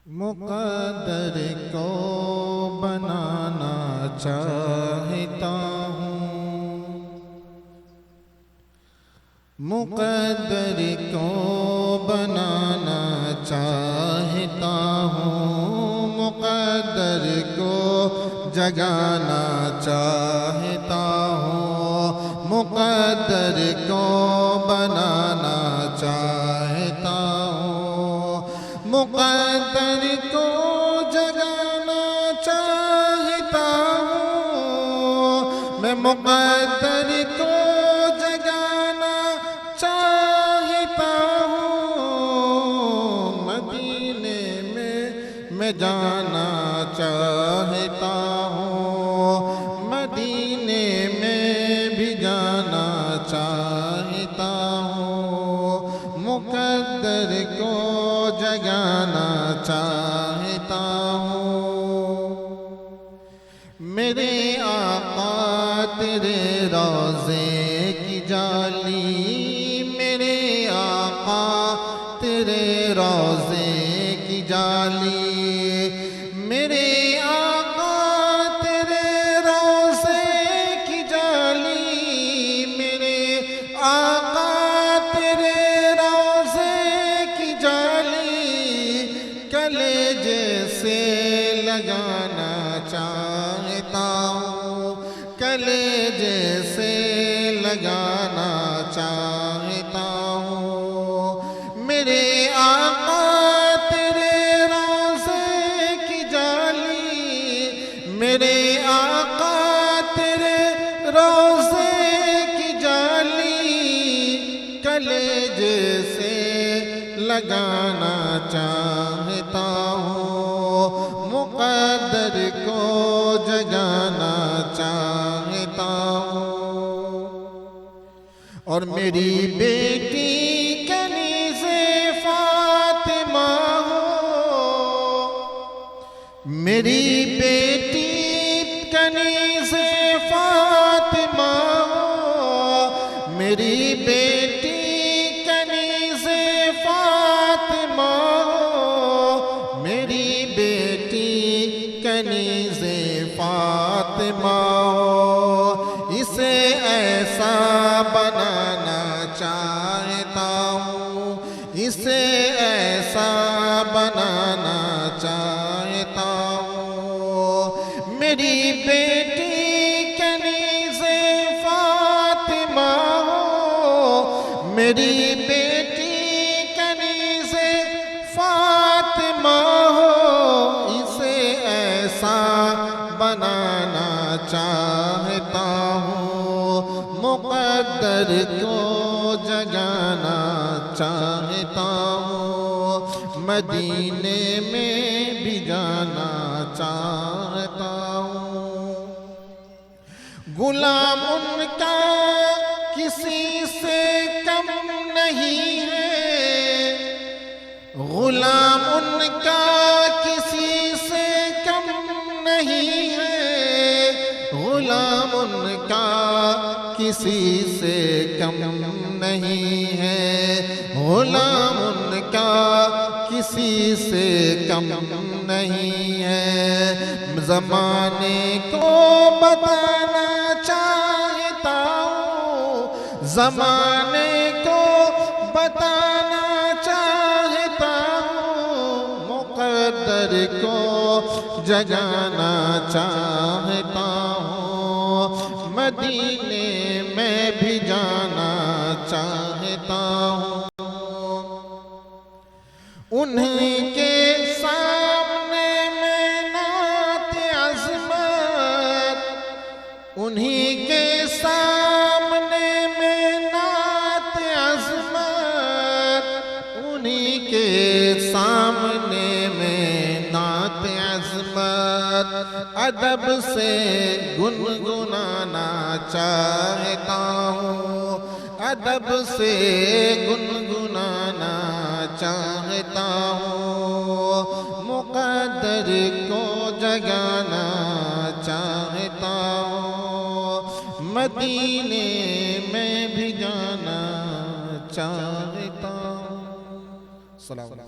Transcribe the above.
مقدر کو بنانا چاہتا ہوں، مقدر کو بنانا چاہتا ہوں، مقدر کو جگانا چاہتا ہوں، مقدر کو بنانا چاہتا ہوں، مقدر کو جگانا چاہتا ہوں، میں مقدر کو جگانا چاہتا ہوں، مدینے میں جانا چاہتا ہوں، مدینے میں بھی جانا چاہتا ہوں، مقدر کو جگانا چاہتا ہوں، میرے آقا تیرے روضے کی جالی، میرے آقا تیرے روضے کی جالی، میرے آقا تیرے روضے کی جالی، میرے آقا تیرے روضے کی جالی، کلیجے سے لگانا چاہتا ہوں، کلیجے سے لگانا چاہتا ہوں، میرے آقا تیرے روضے کی جالی، میرے آقا تیرے روضے کی جالی، کلیجے سے لگانا چاہتا ہوں، مقدر کو جگانا چاہتا ہوں، اور میری بیٹی کنیز فاطمہ ہو، میری بیٹی کنیز فاطمہ ہو، میری بیٹی کنیز فاطمہ ہو، میری بیٹی کنیز فاطمہ ہو، اسے ایسا بنانا چاہتا ہوں، اسے ایسا بنانا چاہتا ہوں، میری بیٹی کنیز فاطمہ ہو، میری بیٹی کنیز فاطمہ ہو، اسے ایسا بنانا چاہتا ہوں، مقدر کو جگانا چاہتا ہوں، مدینے میں بھی جانا چاہتا ہوں، غلام ان کا کسی سے کم نہیں ہے، غلام ان کا کسی سے کم نہیں ہے، غلام ان کا کسی سے کم نہیں ہے، غلام ان کا کسی سے کم نہیں ہے، زمانے کو بتانا چاہتا ہوں، زمانے کو بتانا چاہتا ہوں، مقدر کو جگانا چاہتا ہوں، مدینے میں بھی جانا چاہتا ہوں، انہیں کے سامنے میں نعت عظمت، انہیں کے سامنے میں نعت عظمت، انہیں کے سامنے میں نعت عظمت، ادب سے گنگنانا چاہتا ہوں، ادب سے گنگنانا چاہتا ہوں، مقدر کو جگانا چاہتا ہوں، مدینے میں بھی جانا چاہتا ہوں۔ السلام علیکم۔